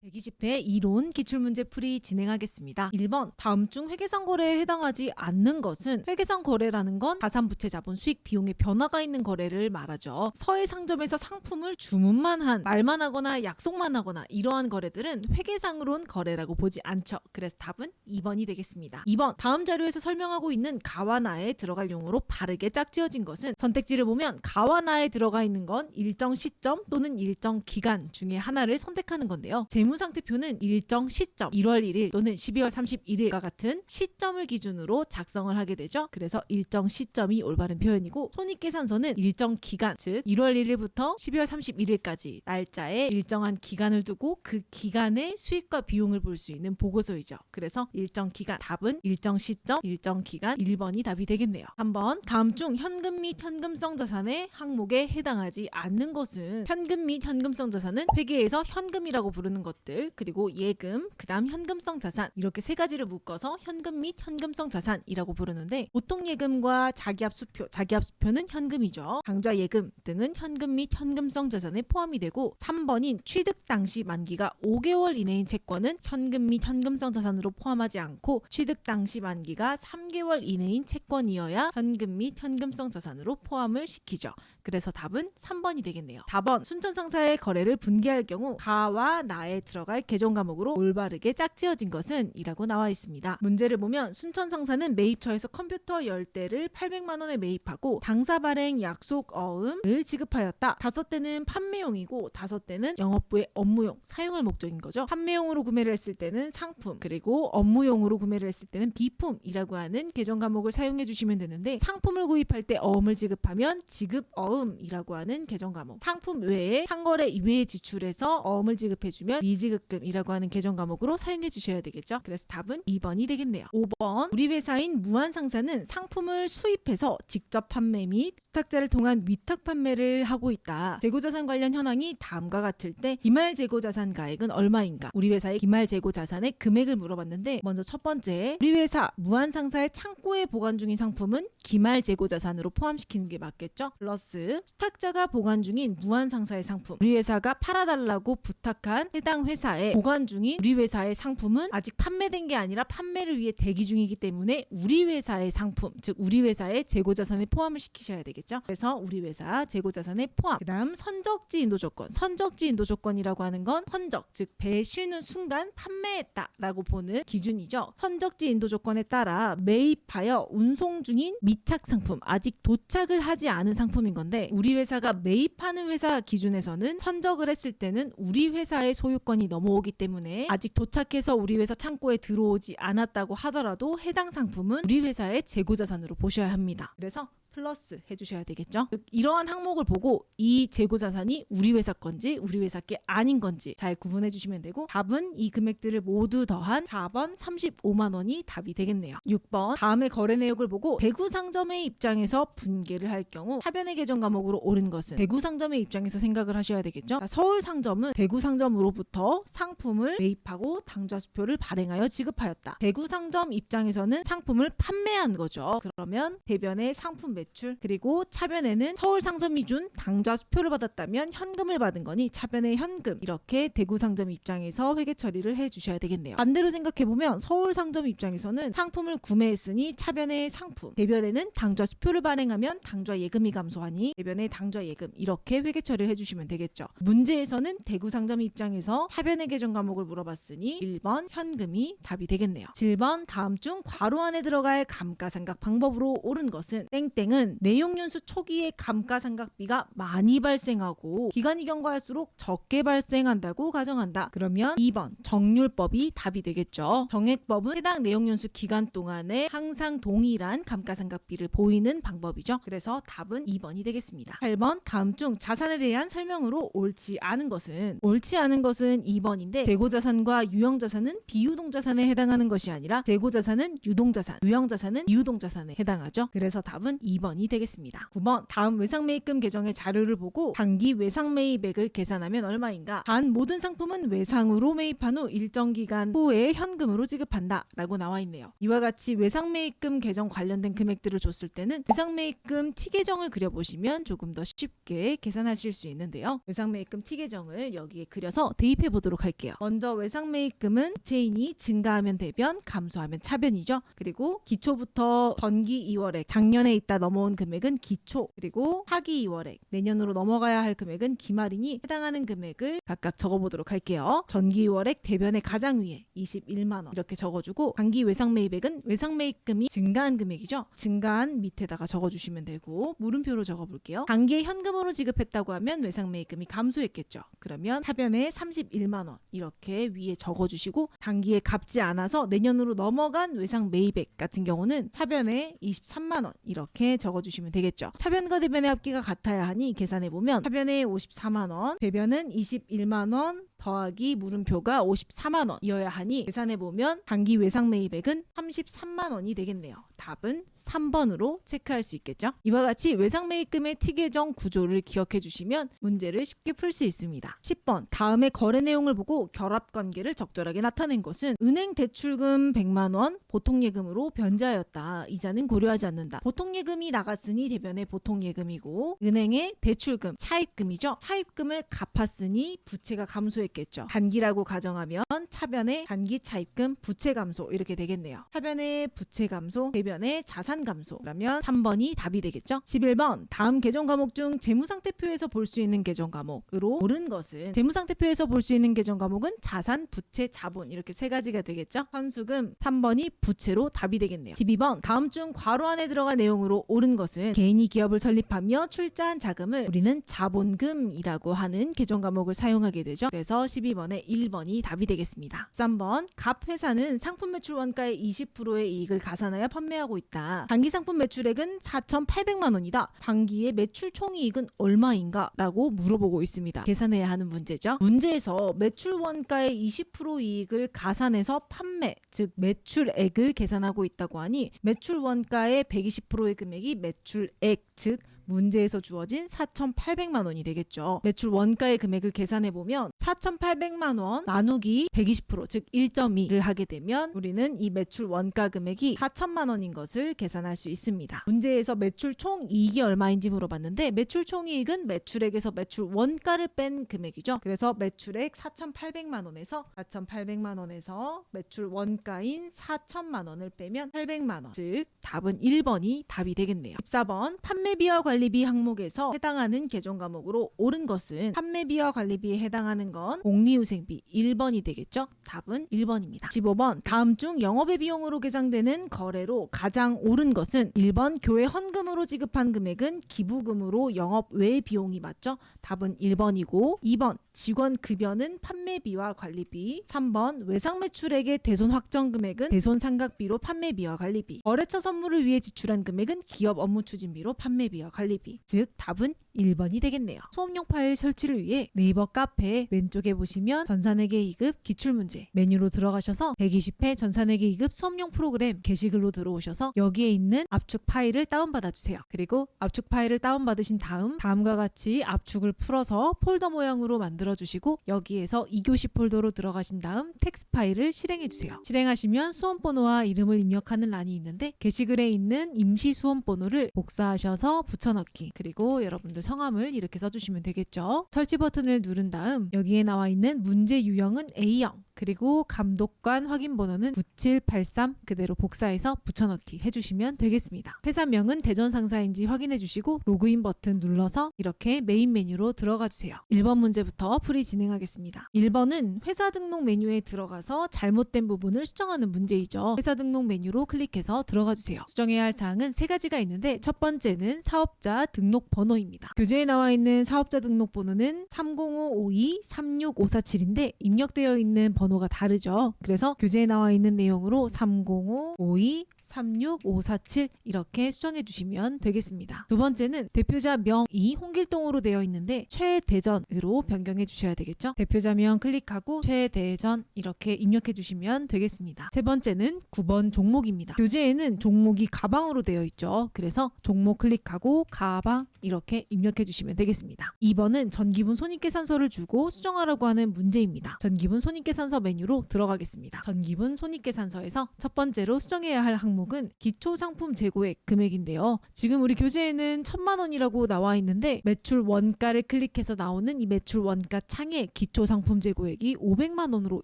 120회 이론 기출문제 풀이 진행하겠습니다. 1번 다음 중 회계상 거래에 해당하지 않는 것은 회계상 거래라는 건 자산부채 자본 수익 비용의 변화가 있는 거래를 말하죠. 서해 상점에서 상품을 주문만 한 말만 하거나 약속만 하거나 이러한 거래들은 회계상으론 거래라고 보지 않죠. 그래서 답은 2번이 되겠습니다. 2번 다음 자료에서 설명하고 있는 가와 나에 들어갈 용어로 바르게 짝지어진 것은 선택지를 보면 가와 나에 들어가 있는 건 일정 시점 또는 일정 기간 중에 하나를 선택하는 건데요. 재무상태표는 일정 시점 1월 1일 또는 12월 31일과 같은 시점을 기준으로 작성을 하게 되죠. 그래서 일정 시점이 올바른 표현이고 손익계산서는 일정 기간 즉 1월 1일부터 12월 31일까지 날짜에 일정한 기간을 두고 그 기간의 수익과 비용을 볼 수 있는 보고서이죠. 그래서 일정 기간 답은 일정 시점 일정 기간 1번이 답이 되겠네요. 3번 다음 중 현금 및 현금성 자산의 항목에 해당하지 않는 것은 현금 및 현금성 자산은 회계에서 현금이라고 부르는 것들 그리고 예금 그 다음 현금성 자산 이렇게 세 가지를 묶어서 현금 및 현금성 자산이라고 부르는데 보통 예금과 자기압수표는 현금이죠. 당좌 예금 등은 현금 및 현금성 자산에 포함이 되고 3번인 취득 당시 만기가 5개월 이내인 채권은 현금 및 현금성 자산으로 포함하지 않고 취득 당시 만기가 3개월 이내인 채권이어야 현금 및 현금성 자산으로 포함을 시키죠. 그래서 답은 3번이 되겠네요. 4번 순천상사의 거래를 분개할 경우 가와 나에 들어갈 계정 과목으로 올바르게 짝지어진 것은 이라고 나와 있습니다. 문제를 보면 순천상사는 매입처에서 컴퓨터 10대를 800만 원에 매입하고 당사 발행 약속 어음을 지급하였다. 5대는 판매용이고 5대는 영업부의 업무용, 사용할 목적인 거죠. 판매용으로 구매를 했을 때는 상품 그리고 업무용으로 구매를 했을 때는 비품이라고 하는 계정 과목을 사용해 주시면 되는데 상품을 구입할 때 어음을 지급하면 지급 어음이라고 하는 계정 과목 상품 외에 상거래 이외의 지출에서 어음을 지급해주면 미지급금이라고 하는 계정 과목으로 사용해 주셔야 되겠죠. 그래서 답은 2번이 되겠네요. 5번 우리 회사인 무한상사는 상품을 수입해서 직접 판매 및 수탁자를 통한 위탁 판매를 하고 있다. 재고자산 관련 현황이 다음과 같을 때 기말 재고자산 가액은 얼마인가? 우리 회사의 기말 재고자산의 금액을 물어봤는데 먼저 첫 번째 우리 회사 무한상사의 창고에 보관 중인 상품은 기말 재고자산으로 포함시키는 게 맞겠죠? 플러스 수탁자가 보관 중인 무한상사의 상품 우리 회사가 팔아달라고 부탁한 해당 회사에 보관 중인 우리 회사의 상품은 아직 판매된 게 아니라 판매를 위해 대기 중이기 때문에 우리 회사의 상품 즉 우리 회사의 재고자산에 포함을 시키셔야 되겠죠. 그래서 우리 회사 재고자산에 포함. 그 다음 선적지 인도 조건 선적지 인도 조건이라고 하는 건 선적 즉 배에 실는 순간 판매했다 라고 보는 기준이죠. 선적지 인도 조건에 따라 매입하여 운송 중인 미착 상품 아직 도착을 하지 않은 상품인 건데 우리 회사가 매입하는 회사 기준에서는 선적을 했을 때는 우리 회사의 소유권이 넘어오기 때문에 아직 도착해서 우리 회사 창고에 들어오지 않았다고 하더라도 해당 상품은 우리 회사의 재고자산으로 보셔야 합니다. 그래서 플러스 해주셔야 되겠죠. 이러한 항목을 보고 이 재고자산이 우리 회사 건지 우리 회사 게 아닌 건지 잘 구분해 주시면 되고 답은 이 금액들을 모두 더한 4번 35만 원이 답이 되겠네요. 6번 다음의 거래 내역을 보고 대구상점의 입장에서 분개를 할 경우 차변의 계정 과목으로 옳은 것은 대구상점의 입장에서 생각을 하셔야 되겠죠. 서울상점은 대구상점으로부터 상품을 매입하고 당좌수표를 발행하여 지급하였다. 대구상점 입장에서는 상품을 판매한 거죠. 그러면 대변의 상품 매출 그리고 차변에는 서울상점이 준 당좌수표를 받았다면 현금을 받은 거니 차변의 현금 이렇게 대구상점 입장에서 회계 처리를 해주셔야 되겠네요. 반대로 생각해보면 서울상점 입장에서는 상품을 구매했으니 차변의 상품 대변에는 당좌수표를 발행하면 당좌예금이 감소하니 대변의 당좌예금 이렇게 회계 처리를 해주시면 되겠죠. 문제에서는 대구상점 입장에서 차변의 계정 과목을 물어봤으니 1번 현금이 답이 되겠네요. 7번 다음 중 괄호 안에 들어갈 감가상각 방법으로 옳은 것은 땡땡은 내용연수 초기에 감가상각비가 많이 발생하고 기간이 경과할수록 적게 발생한다고 가정한다. 그러면 2번 정률법이 답이 되겠죠. 정액법은 해당 내용연수 기간 동안에 항상 동일한 감가상각비를 보이는 방법이죠. 그래서 답은 2번이 되겠습니다. 8번 다음 중 자산에 대한 설명으로 옳지 않은 것은 2번인데 재고자산과 유형자산은 비유동자산에 해당하는 것이 아니라 재고자산은 유동자산, 유형자산은 비유동자산에 해당하죠. 그래서 답은 2번 2번이 되겠습니다. 9번 다음 외상매입금 계정의 자료를 보고 당기 외상매입액을 계산하면 얼마인가? 단 모든 상품은 외상으로 매입한 후 일정 기간 후에 현금으로 지급한다 라고 나와 있네요. 이와 같이 외상매입금 계정 관련된 금액들을 줬을 때는 외상매입금 T계정을 그려보시면 조금 더 쉽게 계산하실 수 있는데요. 외상매입금 T계정을 여기에 그려서 대입해 보도록 할게요. 먼저 외상매입금은 부채인이 증가하면 대변, 감소하면 차변이죠. 그리고 기초부터 전기 2월액, 작년에 있다 넘어온 금액은 기초, 그리고 하기 2월액, 내년으로 넘어가야 할 금액은 기말이니 해당하는 금액을 각각 적어보도록 할게요. 전기 2월액 대변의 가장 위에 21만원 이렇게 적어주고 단기 외상매입액은 외상매입금이 증가한 금액이죠. 증가한 밑에다가 적어주시면 되고 물음표로 적어볼게요. 단기에 현금으로 지급했다고 하면 외상매입금이 감소했겠죠. 그러면 하변에 31만원 이렇게 위에 적어주시고 단기에 갚지 않아서 내년으로 넘어간 외상매입액 같은 경우는 차변에 23만원 이렇게 적어주시면 되겠죠. 차변과 대변의 합계가 같아야 하니 계산해보면 차변에 54만원, 대변은 21만원 더하기 물음표가 54만원 이어야 하니 계산해보면 단기 외상매입액은 33만원이 되겠네요. 답은 3번으로 체크할 수 있겠죠. 이와 같이 외상매입금의 T계정 구조를 기억해 주시면 문제를 쉽게 풀 수 있습니다. 10번 다음의 거래 내용을 보고 결합관계를 적절하게 나타낸 것은 은행 대출금 100만원 보통예금으로 변제하였다. 이자는 고려하지 않는다. 보통예금이 나갔으니 대변의 보통예금이고 은행의 대출금 차입금이죠. 차입금을 갚았으니 부채가 감소했겠죠. 단기라고 가정하면 차변의 단기 차입금 부채 감소 이렇게 되겠네요. 차변의 부채 감소, 대변의 자산 감소. 그러면 3번이 답이 되겠죠. 11번 다음 계정 과목 중 재무상태표에서 볼 수 있는 계정 과목으로 옳은 것은 재무상태표에서 볼 수 있는 계정 과목은 자산, 부채, 자본 이렇게 세 가지가 되겠죠. 현수금 3번이 부채로 답이 되겠네요. 12번 다음 중 괄호 안에 들어갈 내용으로 옳은 것은 개인이 기업을 설립하며 출자한 자금을 우리는 자본금이라고 하는 계정 과목을 사용하게 되죠. 그래서 12번에 1번이 답이 되겠습니다. 3번 갑 회사는 상품 매출 원가의 20%의 이익을 가산하여 판매하고 있다. 단기 상품 매출액은 4,800만 원이다. 단기의 매출 총이익은 얼마인가? 라고 물어보고 있습니다. 계산해야 하는 문제죠. 문제에서 매출 원가의 20% 이익을 가산해서 판매, 즉 매출액을 계산하고 있다고 하니 매출 원가의 120%의 금액이 매출액, 즉 문제에서 주어진 4,800만 원이 되겠죠. 매출 원가의 금액을 계산해보면 4,800만 원 나누기 120%, 즉 1.2를 하게 되면 우리는 이 매출 원가 금액이 4천만 원인 것을 계산할 수 있습니다. 문제에서 매출 총이익이 얼마인지 물어봤는데 매출 총이익은 매출액에서 매출 원가를 뺀 금액이죠. 그래서 매출액 4,800만 원에서 4,800만 원에서 매출 원가인 4천만 원을 빼면 800만 원, 즉 답은 1번이 답이 되겠네요. 14번 판매비와 관리비 항목에서 해당하는 계정 과목으로 옳은 것은 판매비와 관리비에 해당하는 건 복리후생비 1번이 되겠죠. 답은 1번입니다. 15번 다음 중 영업의 비용으로 계상되는 거래로 가장 옳은 것은 1번 교회 헌금으로 지급한 금액은 기부금으로 영업 외 비용이 맞죠. 답은 1번이고 2번 직원 급여는 판매비와 관리비, 3번 외상매출액의 대손 확정 금액은 대손 상각비로 판매비와 관리비, 거래처 선물을 위해 지출한 금액은 기업 업무 추진비로 판매비와 관리비, 즉 답은 1번이 되겠네요. 수업용 파일 설치를 위해 네이버 카페 왼쪽에 보시면 전산회계 2급 기출문제 메뉴로 들어가셔서 120회 전산회계 2급 수업용 프로그램 게시글로 들어오셔서 여기에 있는 압축 파일을 다운받아 주세요. 그리고 압축 파일을 다운받으신 다음과 같이 압축을 풀어서 폴더 모양으로 만들어 주시고 여기에서 2교시 폴더로 들어가신 다음 텍스트 파일을 실행해 주세요. 실행하시면 수험번호와 이름을 입력하는 란이 있는데 게시글에 있는 임시 수험번호를 복사하셔서 붙여넣기, 그리고 여러분들 성함을 이렇게 써주시면 되겠죠. 설치 버튼을 누른 다음 여기에 나와 있는 문제 유형은 A형, 그리고 감독관 확인 번호는 9783 그대로 복사해서 붙여넣기 해주시면 되겠습니다. 회사명은 대전상사인지 확인해 주시고 로그인 버튼 눌러서 이렇게 메인 메뉴로 들어가 주세요. 1번 문제부터 풀이 진행하겠습니다. 1번은 회사 등록 메뉴에 들어가서 잘못된 부분을 수정하는 문제이죠. 회사 등록 메뉴로 클릭해서 들어가 주세요. 수정해야 할 사항은 3가지가 있는데 첫 번째는 사업자 등록 번호입니다. 교재에 나와 있는 사업자 등록 번호는 30552-36547인데 입력되어 있는 번호가 다르죠. 그래서 교재에 나와 있는 내용으로 30552 36547 이렇게 수정해 주시면 되겠습니다. 두 번째는 대표자 명이 홍길동으로 되어 있는데 최대전으로 변경해 주셔야 되겠죠. 대표자명 클릭하고 최대전 이렇게 입력해 주시면 되겠습니다. 세 번째는 9번 종목입니다. 교재에는 종목이 가방으로 되어 있죠. 그래서 종목 클릭하고 가방 이렇게 입력해 주시면 되겠습니다. 2번은 전기분 손익계산서를 주고 수정하라고 하는 문제입니다. 전기분 손익계산서 메뉴로 들어가겠습니다. 전기분 손익계산서에서 첫 번째로 수정해야 할 항목은 기초상품 재고액 금액인데요. 지금 우리 교재에는 1,000만 원이라고 나와 있는데 매출 원가를 클릭해서 나오는 이 매출 원가 창에 기초상품 재고액이 500만 원으로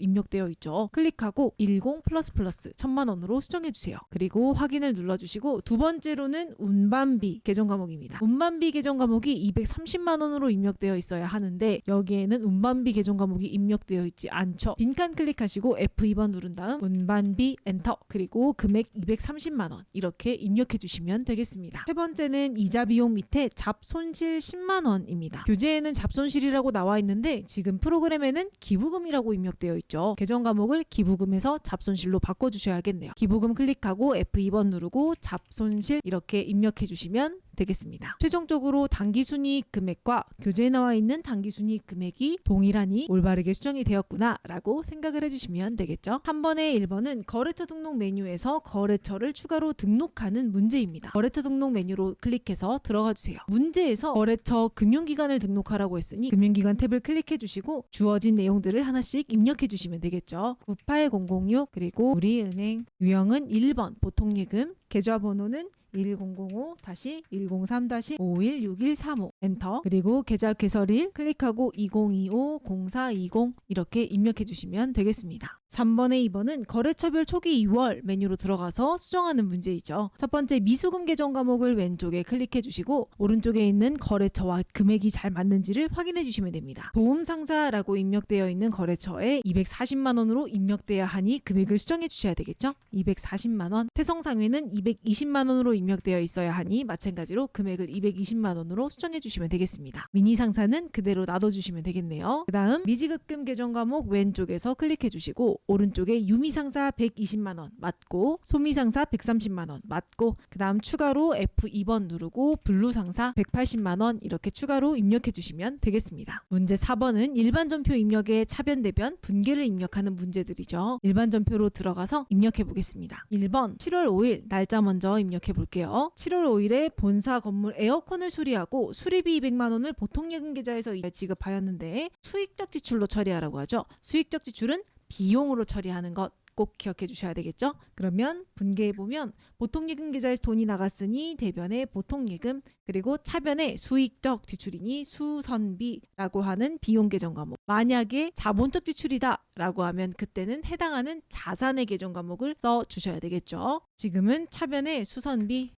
입력되어 있죠. 클릭하고 10 플러스 1,000만 원으로 수정해 주세요. 그리고 확인을 눌러주시고 두 번째로는 운반비 계정 과목입니다. 운반비 계정 과목이 230만 원으로 입력되어 있어야 하는데 여기에는 운반비 계정 과목이 입력되어 있지 않죠. 빈칸 클릭하시고 F2번 누른 다음 운반비 엔터 그리고 금액 230만 원 이렇게 입력해 주시면 되겠습니다. 세 번째는 이자 비용 밑에 잡손실 10만 원입니다. 교재에는 잡손실이라고 나와 있는데 지금 프로그램에는 기부금이라고 입력되어 있죠. 계정 과목을 기부금에서 잡손실로 바꿔주셔야겠네요. 기부금 클릭하고 F2번 누르고 잡손실 이렇게 입력해 주시면 되겠습니다. 최종적으로 당기순이익 금액과 교재에 나와 있는 당기순이익 금액이 동일하니 올바르게 수정이 되었구나 라고 생각을 해주시면 되겠죠. 3번의 1번은 거래처 등록 메뉴에서 거래처를 추가로 등록하는 문제입니다. 거래처 등록 메뉴로 클릭해서 들어가 주세요. 문제에서 거래처 금융기관을 등록하라고 했으니 금융기관 탭을 클릭해 주시고 주어진 내용들을 하나씩 입력해 주시면 되겠죠. 98006 그리고 우리은행 유형은 1번 보통예금 계좌번호는 1005-103-516135 엔터 그리고 계좌 개설일 클릭하고 2025-0420 이렇게 입력해 주시면 되겠습니다. 3번에 2번은 거래처별 초기 2월 메뉴로 들어가서 수정하는 문제이죠. 첫 번째 미수금 계정 과목을 왼쪽에 클릭해 주시고 오른쪽에 있는 거래처와 금액이 잘 맞는지를 확인해 주시면 됩니다. 도움상사라고 입력되어 있는 거래처에 240만 원으로 입력돼야 하니 금액을 수정해 주셔야 되겠죠. 240만 원 태성상회는 220만 원으로 입력되어 있어야 하니 마찬가지로 금액을 220만 원으로 수정해 주시면 되겠습니다. 미니상사는 그대로 놔둬주시면 되겠네요. 그 다음 미지급금 계정 과목 왼쪽에서 클릭해 주시고 오른쪽에 유미상사 120만 원 맞고 소미상사 130만 원 맞고 그 다음 추가로 F2번 누르고 블루상사 180만 원 이렇게 추가로 입력해 주시면 되겠습니다. 문제 4번은 일반전표 입력에 차변대변 분계를 입력하는 문제들이죠. 일반전표로 들어가서 입력해 보겠습니다. 1번 7월 5일 날짜 먼저 입력해 볼게요. 7월 5일에 본사 건물 에어컨을 수리하고 수리비 200만 원을 보통예금 계좌에서 지급하였는데 수익적 지출로 처리하라고 하죠. 수익적 지출은 비용으로 처리하는 것 꼭 기억해 주셔야 되겠죠? 그러면 분개해 보면 보통예금 계좌에서 돈이 나갔으니 대변에 보통예금 그리고 차변에 수익적 지출이니 수선비라고 하는 비용 계정 과목. 만약에 자본적 지출이다 라고 하면 그때는 해당하는 자산의 계정 과목을 써 주셔야 되겠죠. 지금은 차변에 수선비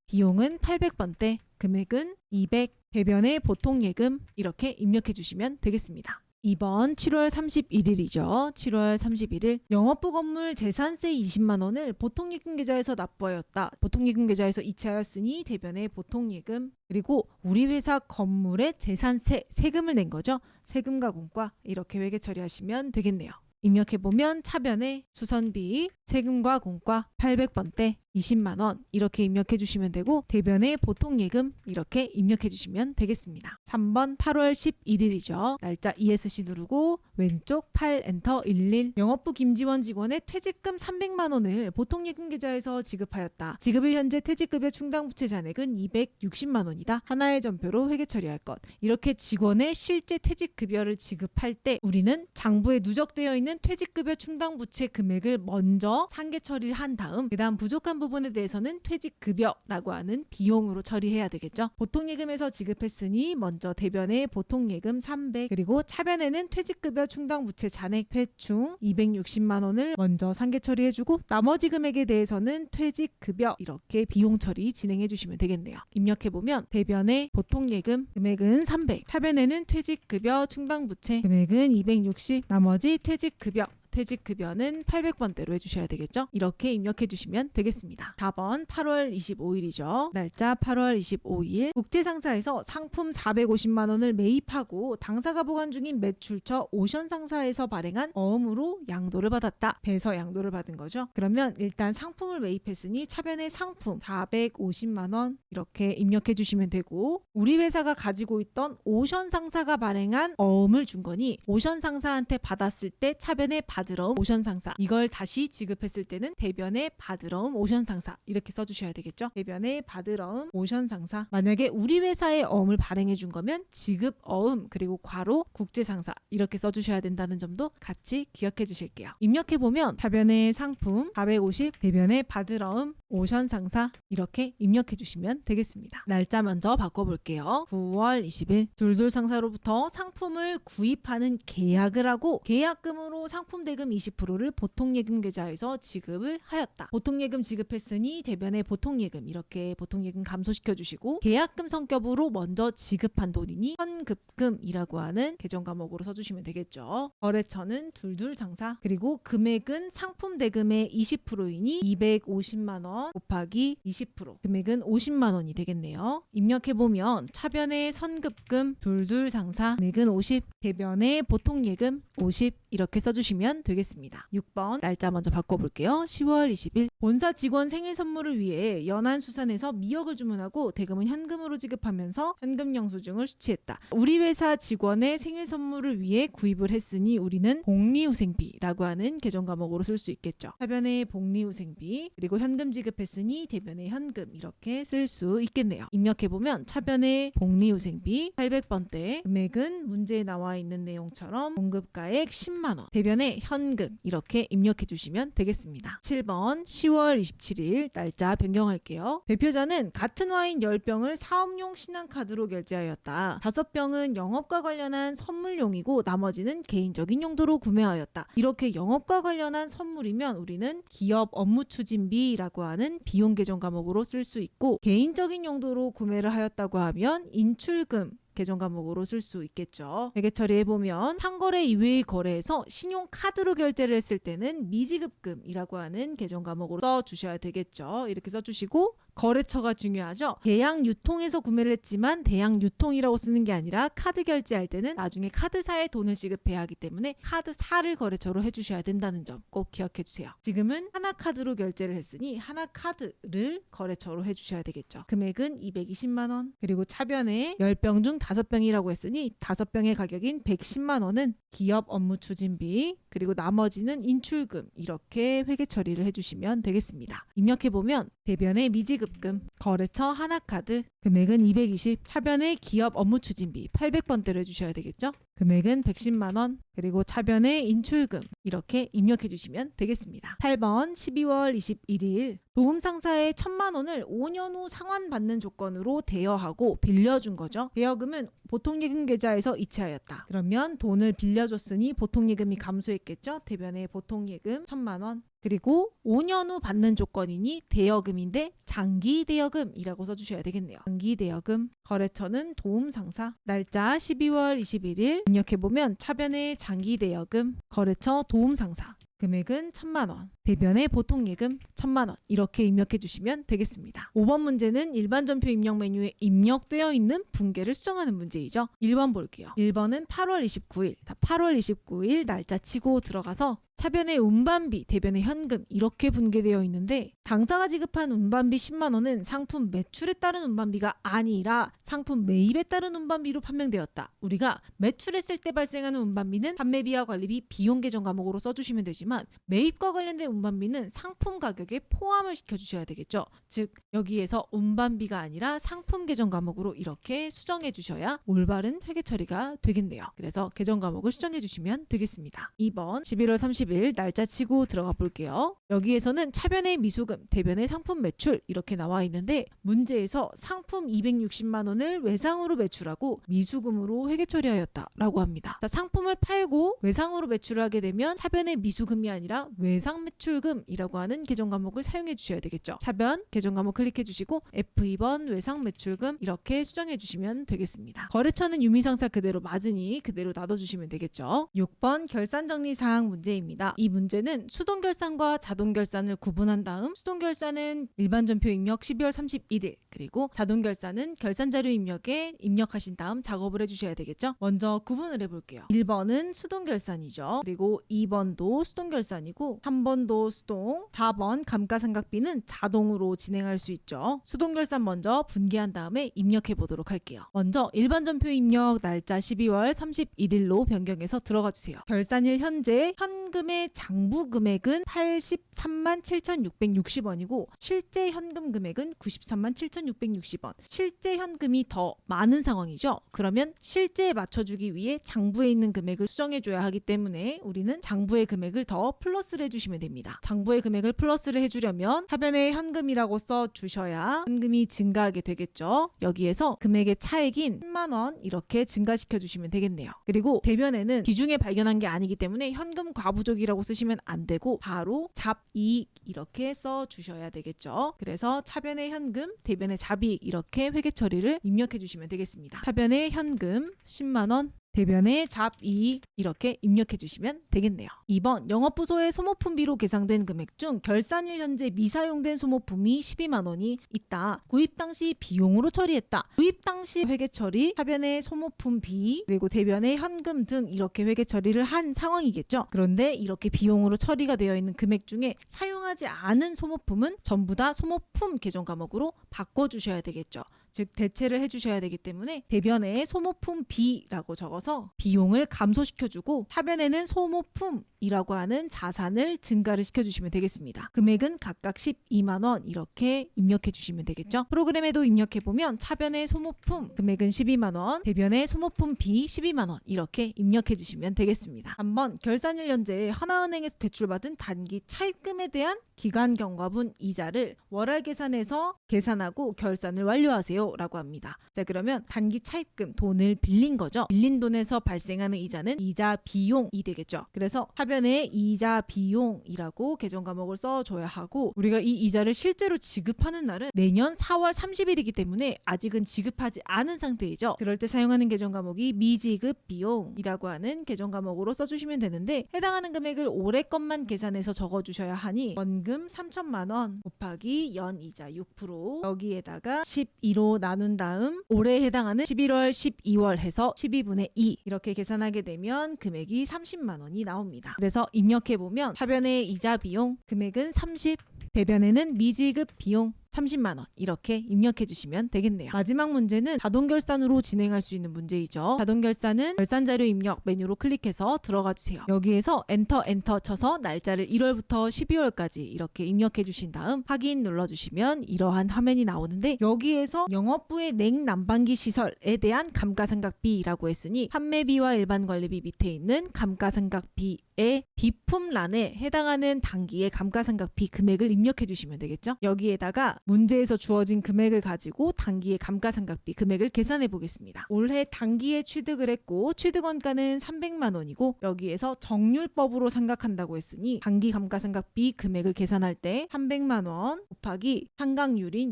비용은 800번대 금액은 200 대변에 보통예금 이렇게 입력해 주시면 되겠습니다. 2번 7월 31일이죠. 7월 31일 영업부 건물 재산세 20만 원을 보통예금 계좌에서 납부하였다. 보통예금 계좌에서 이체하였으니 대변에 보통예금 그리고 우리 회사 건물의 재산세 세금을 낸 거죠. 세금과 공과 이렇게 회계 처리하시면 되겠네요. 입력해보면 차변에 수선비, 세금과 공과 800번대 20만 원 이렇게 입력해 주시면 되고 대변에 보통예금 이렇게 입력해 주시면 되겠습니다. 3번 8월 11일이죠. 날짜 ESC 누르고 왼쪽 8 엔터 11 영업부 김지원 직원의 퇴직금 300만 원을 보통예금 계좌에서 지급하였다. 지급일 현재 퇴직급여 충당부채 잔액은 260만 원이다. 하나의 전표로 회계 처리할 것. 이렇게 직원의 실제 퇴직급여를 지급할 때 우리는 장부에 누적되어 있는 퇴직급여 충당부채 금액을 먼저 상계 처리를 한 다음 그 다음 부족한 부분에 대해서는 퇴직급여라고 하는 비용으로 처리해야 되겠죠. 보통예금에서 지급했으니 먼저 대변에 보통예금 300 그리고 차변에는 퇴직급여 충당부채 잔액 퇴충 260만 원을 먼저 상계 처리해주고 나머지 금액에 대해서는 퇴직급여 이렇게 비용 처리 진행해 주시면 되겠네요. 입력해보면 대변에 보통예금 금액은 300 차변에는 퇴직급여 충당부채 금액은 260 나머지 퇴직급여 퇴직급여는 800번대로 해주셔야 되겠죠. 이렇게 입력해 주시면 되겠습니다. 4번 8월 25일이죠. 날짜 8월 25일 국제상사에서 상품 450만 원을 매입하고 당사가 보관 중인 매출처 오션상사에서 발행한 어음으로 양도를 받았다. 배서 양도를 받은 거죠. 그러면 일단 상품을 매입했으니 차변의 상품 450만 원 이렇게 입력해 주시면 되고, 우리 회사가 가지고 있던 오션상사가 발행한 어음을 준 거니 오션상사한테 받았을 때 차변에 받으러옴 오션상사, 이걸 다시 지급했을 때는 대변에 받으러옴 오션상사 이렇게 써주셔야 되겠죠. 대변에 받으러옴 오션상사. 만약에 우리 회사의 어음을 발행해 준 거면 지급 어음 그리고 괄호 국제상사 이렇게 써주셔야 된다는 점도 같이 기억해 주실게요. 입력해 보면 차변의 상품 450 대변에 받으러옴 오션상사 이렇게 입력해 주시면 되겠습니다. 날짜 먼저 바꿔볼게요. 9월 20일 둘둘상사로부터 상품을 구입하는 계약을 하고 계약금으로 상품 대금 20%를 보통예금 계좌에서 지급을 하였다. 보통예금 지급했으니 대변의 보통예금 이렇게 보통예금 감소시켜 주시고, 계약금 성격으로 먼저 지급한 돈이니 현급금이라고 하는 계정 과목으로 써주시면 되겠죠. 거래처는 둘둘상사, 그리고 금액은 상품 대금의 20%이니 250만 원 곱하기 20% 금액은 50만 원이 되겠네요. 입력해보면 차변의 선급금 둘둘상사 금액은 50, 대변의 보통예금 50 이렇게 써주시면 되겠습니다. 6번 날짜 먼저 바꿔볼게요. 10월 20일 본사 직원 생일 선물을 위해 연안수산에서 미역을 주문하고 대금은 현금으로 지급하면서 현금 영수증을 수취했다. 우리 회사 직원의 생일 선물을 위해 구입을 했으니 우리는 복리후생비라고 하는 계정 과목으로 쓸 수 있겠죠. 차변의 복리후생비 그리고 현금 지급했으니 대변의 현금 이렇게 쓸 수 있겠네요. 입력해보면 차변의 복리후생비 800번대 금액은 문제에 나와 있는 내용처럼 공급가액 10만원 대변의 현금 이렇게 입력해 주시면 되겠습니다. 7번 10월 27일 날짜 변경할게요. 대표자는 같은 와인 10병을 사업용 신한카드로 결제하였다. 5병은 영업과 관련한 선물용이고 나머지는 개인적인 용도로 구매하였다. 이렇게 영업과 관련한 선물이면 우리는 기업 업무 추진비라고 하는 비용 계정 과목으로 쓸 수 있고, 개인적인 용도로 구매를 하였다고 하면 인출금 계정 과목으로 쓸 수 있겠죠. 회계 처리해보면 상거래 이외의 거래에서 신용카드로 결제를 했을 때는 미지급금이라고 하는 계정 과목으로 써주셔야 되겠죠. 이렇게 써주시고, 거래처가 중요하죠. 대양 유통에서 구매를 했지만 대양 유통이라고 쓰는 게 아니라 카드 결제할 때는 나중에 카드사에 돈을 지급해야 하기 때문에 카드사를 거래처로 해주셔야 된다는 점 꼭 기억해 주세요. 지금은 하나카드로 결제를 했으니 하나카드를 거래처로 해주셔야 되겠죠. 금액은 220만 원, 그리고 차변에 10병 중 5병이라고 했으니 5병의 가격인 110만 원은 기업 업무 추진비 그리고 나머지는 인출금 이렇게 회계 처리를 해주시면 되겠습니다. 입력해보면 대변의 미지급금, 거래처 하나카드 금액은 220, 차변의 기업 업무 추진비 800번대로 해주셔야 되겠죠. 금액은 110만 원, 그리고 차변의 인출금 이렇게 입력해 주시면 되겠습니다. 8번 12월 21일 도움상사의 1,000만 원을 5년 후 상환받는 조건으로 대여하고 빌려준 거죠. 대여금은 보통예금 계좌에서 이체하였다. 그러면 돈을 빌려줬으니 보통예금이 감소했겠죠. 대변의 보통예금 1,000만 원, 그리고 5년 후 받는 조건이니 대여금인데 장기 대여금이라고 써주셔야 되겠네요. 장기 대여금, 거래처는 도움상사, 날짜 12월 21일 입력해보면 차변의 장기 대여금, 거래처 도움상사 금액은 1,000만 원, 대변의 보통예금 1,000만 원 이렇게 입력해 주시면 되겠습니다. 5번 문제는 일반 전표 입력 메뉴에 입력되어 있는 분계를 수정하는 문제이죠. 1번 볼게요. 1번은 8월 29일. 자, 8월 29일 날짜 치고 들어가서 차변의 운반비, 대변의 현금 이렇게 분계되어 있는데, 당사가 지급한 운반비 10만 원은 상품 매출에 따른 운반비가 아니라 상품 매입에 따른 운반비로 판명되었다. 우리가 매출했을 때 발생하는 운반비는 판매비와 관리비, 비용 계정 과목으로 써주시면 되지만 매입과 관련된 운반비는 상품 가격에 포함을 시켜주셔야 되겠죠. 즉 여기에서 운반비가 아니라 상품 계정 과목으로 이렇게 수정해 주셔야 올바른 회계 처리가 되겠네요. 그래서 계정 과목을 수정해 주시면 되겠습니다. 2번 11월 30일 날짜 치고 들어가 볼게요. 여기에서는 차변의 미수금, 대변의 상품 매출 이렇게 나와 있는데 문제에서 상품 260만 원을 외상으로 매출하고 미수금으로 회계 처리하였다라고 합니다. 자, 상품을 팔고 외상으로 매출을 하게 되면 차변의 미수금이 아니라 외상 매출금이라고 하는 계정 과목을 사용해 주셔야 되겠죠. 차변 계정 과목 클릭해 주시고 F2번 외상 매출금 이렇게 수정해 주시면 되겠습니다. 거래처는 유미상사 그대로 맞으니 그대로 놔둬주시면 되겠죠. 6번 결산정리사항 문제입니다. 이 문제는 수동결산과 자동결산을 구분한 다음 수동결산은 일반전표 입력 12월 31일 그리고 자동결산은 결산자료 입력에 입력하신 다음 작업을 해주셔야 되겠죠. 먼저 구분을 해볼게요. 1번은 수동결산이죠. 그리고 2번도 수동결산이고 3번도 수동, 4번 감가상각비는 자동으로 진행할 수 있죠. 수동결산 먼저 분기한 다음에 입력해 보도록 할게요. 먼저 일반전표 입력 날짜 12월 31일로 변경해서 들어가 주세요. 결산일 현재 현금의 장부 금액은 83만 7,660원이고 실제 현금 금액은 93만 7,660원. 실제 현금이 더 많은 상황이죠. 그러면 실제에 맞춰주기 위해 장부에 있는 금액을 수정해줘야 하기 때문에 우리는 장부의 금액을 더 플러스를 해주시면 됩니다. 장부의 금액을 플러스를 해주려면 하변에 현금이라고 써주셔야 현금이 증가하게 되겠죠. 여기에서 금액의 차액인 10만 원 이렇게 증가시켜 주시면 되겠네요. 그리고 대변에는 기중에 발견한 게 아니기 때문에 현금 과부족이라고 쓰시면 안 되고 바로 잡이익 이렇게 써주셔야 되겠죠. 그래서 차변의 현금, 대변의 잡이익 이렇게 회계 처리를 입력해 주시면 되겠습니다. 차변의 현금 10만 원, 대변의 잡이익 이렇게 입력해 주시면 되겠네요. 2번 영업부서의 소모품비로 계상된 금액 중 결산일 현재 미사용된 소모품이 12만 원이 있다. 구입 당시 비용으로 처리했다. 구입 당시 회계 처리, 하변의 소모품비 그리고 대변의 현금 등 이렇게 회계 처리를 한 상황이겠죠. 그런데 이렇게 비용으로 처리가 되어 있는 금액 중에 사용하지 않은 소모품은 전부 다 소모품 계정 과목으로 바꿔주셔야 되겠죠. 즉 대체를 해주셔야 되기 때문에 대변에 소모품 B라고 적어서 비용을 감소시켜주고 하변에는 소모품이라고 하는 자산을 증가를 시켜주시면 되겠습니다. 금액은 각각 12만 원 이렇게 입력해 주시면 되겠죠. 프로그램에도 입력해보면 차변의 소모품 금액은 12만 원, 대변의 소모품 B 12만 원 이렇게 입력해 주시면 되겠습니다. 한번 결산일 현재 하나은행에서 대출받은 단기 차입금에 대한 기간 경과분 이자를 월할 계산해서 계산하고 결산을 완료하세요 라고 합니다. 자, 그러면 단기 차입금 돈을 빌린 거죠. 빌린 돈에서 발생하는 이자는 이자 비용이 되겠죠. 그래서 하변에 이자 비용이라고 계정 과목을 써줘야 하고 우리가 이 이자를 실제로 지급하는 날은 내년 4월 30일이기 때문에 아직은 지급하지 않은 상태이죠. 그럴 때 사용하는 계정 과목이 미지급 비용이라고 하는 계정 과목으로 써주시면 되는데 해당하는 금액을 올해 것만 계산해서 적어주셔야 하니 원금 3천만 원 곱하기 연이자 6% 여기에다가 12로 나눈 다음 올해에 해당하는 11월 12월 해서 12분의 2 이렇게 계산하게 되면 금액이 30만 원이 나옵니다. 그래서 입력해보면 하변의 이자 비용 금액은 30, 대변에는 미지급 비용 30만 원 이렇게 입력해 주시면 되겠네요. 마지막 문제는 자동결산으로 진행할 수 있는 문제이죠. 자동결산은 결산자료 입력 메뉴로 클릭해서 들어가 주세요. 여기에서 엔터 쳐서 날짜를 1월부터 12월까지 이렇게 입력해 주신 다음 확인 눌러주시면 이러한 화면이 나오는데 여기에서 영업부의 냉난방기 시설에 대한 감가상각비라고 했으니 판매비와 일반관리비 밑에 있는 감가상각비의 비품란에 해당하는 단기의 감가상각비 금액을 입력해 주시면 되겠죠. 여기에다가 문제에서 주어진 금액을 가지고 단기의 감가상각비 금액을 계산해 보겠습니다. 올해 단기에 취득을 했고 취득원가는 300만 원이고 여기에서 정률법으로 상각한다고 했으니 단기 감가상각비 금액을 계산할 때 300만 원 곱하기 상각률인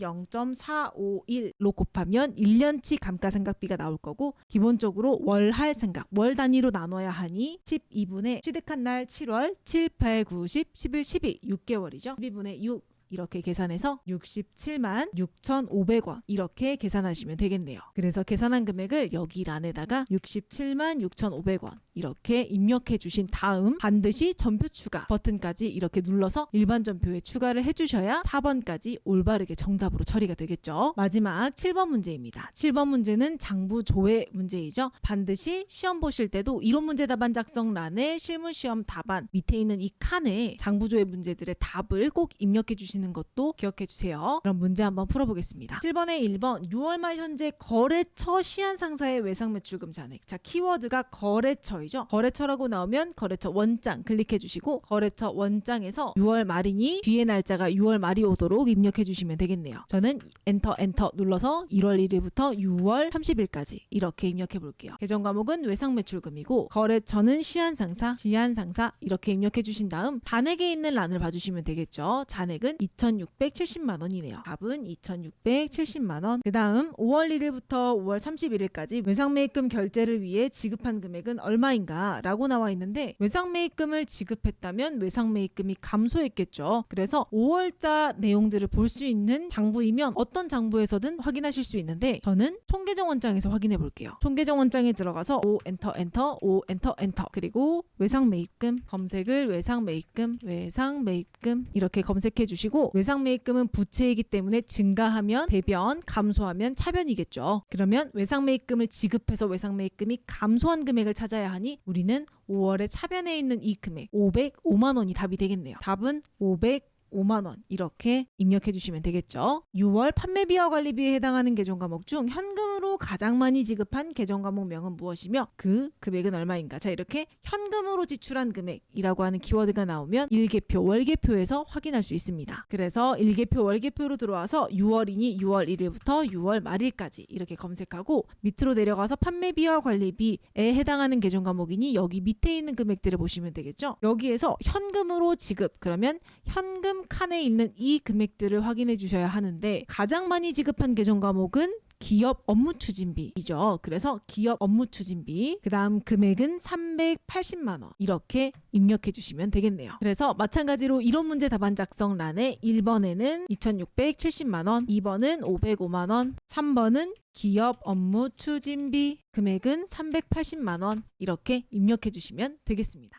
0.451로 곱하면 1년치 감가상각비가 나올 거고 기본적으로 월할 상각, 월 단위로 나눠야 하니 12분의 취득한 날 7월, 7, 8, 9, 10, 11, 12, 6개월이죠. 12분의 6 이렇게 계산해서 67만 6,500원 이렇게 계산하시면 되겠네요. 그래서 계산한 금액을 여기 란에다가 67만 6,500원 이렇게 입력해 주신 다음 반드시 전표 추가 버튼까지 이렇게 눌러서 일반 전표에 추가를 해주셔야 4번까지 올바르게 정답으로 처리가 되겠죠. 마지막 7번 문제입니다. 7번 문제는 장부 조회 문제이죠. 반드시 시험 보실 때도 이론 문제 답안 작성란에 실무시험 답안 밑에 있는 이 칸에 장부 조회 문제들의 답을 꼭 입력해 주시는 주시는 것도 기억해 주세요. 그럼 문제 한번 풀어보겠습니다. 7번에 1번 6월 말 현재 거래처 시한상사의 외상매출금 잔액. 자, 키워드가 거래처이죠. 거래처라고 나오면 거래처 원장 클릭해 주시고 거래처 원장에서 6월 말이니 뒤에 날짜가 6월 말이 오도록 입력해 주시면 되겠네요. 저는 엔터 눌러서 1월 1일부터 6월 30일까지 이렇게 입력해 볼게요. 계정 과목은 외상매출금이고 거래처는 시한상사 이렇게 입력해 주신 다음 잔액에 있는 란을 봐주시면 되겠죠. 잔액은 2,670만 원이네요. 답은 2,670만 원. 그 다음 5월 1일부터 5월 31일까지 외상매입금 결제를 위해 지급한 금액은 얼마인가 라고 나와 있는데 외상매입금을 지급했다면 외상매입금이 감소했겠죠. 그래서 5월자 내용들을 볼 수 있는 장부이면 어떤 장부에서든 확인하실 수 있는데 저는 총계정 원장에서 확인해 볼게요. 총계정 원장에 들어가서 O 엔터 그리고 외상매입금 검색을 외상매입금 이렇게 검색해 주시고 외상매입금은 부채이기 때문에 증가하면 대변, 감소하면 차변이겠죠. 그러면 외상매입금을 지급해서 외상매입금이 감소한 금액을 찾아야 하니 우리는 5월에 차변에 있는 이 금액 505만 원이 답이 되겠네요. 답은 505만 원 이렇게 입력해 주시면 되겠죠. 6월 판매비와 관리비에 해당하는 계정 과목 중 현금으로 가장 많이 지급한 계정 과목명은 무엇이며 그 금액은 얼마인가. 자, 이렇게 현금으로 지출한 금액이라고 하는 키워드가 나오면 일개표, 월개표에서 확인할 수 있습니다. 그래서 일개표, 월개표로 들어와서 6월이니 6월 1일부터 6월 말일까지 이렇게 검색하고 밑으로 내려가서 판매비와 관리비에 해당하는 계정 과목이니 여기 밑에 있는 금액들을 보시면 되겠죠. 여기에서 현금으로 지급, 그러면 현금 칸에 있는 이 금액들을 확인해 주셔야 하는데 가장 많이 지급한 계정 과목은 기업 업무 추진비이죠. 그래서 기업 업무 추진비 그 다음 금액은 380만 원 이렇게 입력해 주시면 되겠네요. 그래서 마찬가지로 이론 문제 답안 작성란에 1번에는 2,670만 원 2번은 505만 원 3번은 기업 업무 추진비 금액은 380만 원 이렇게 입력해 주시면 되겠습니다.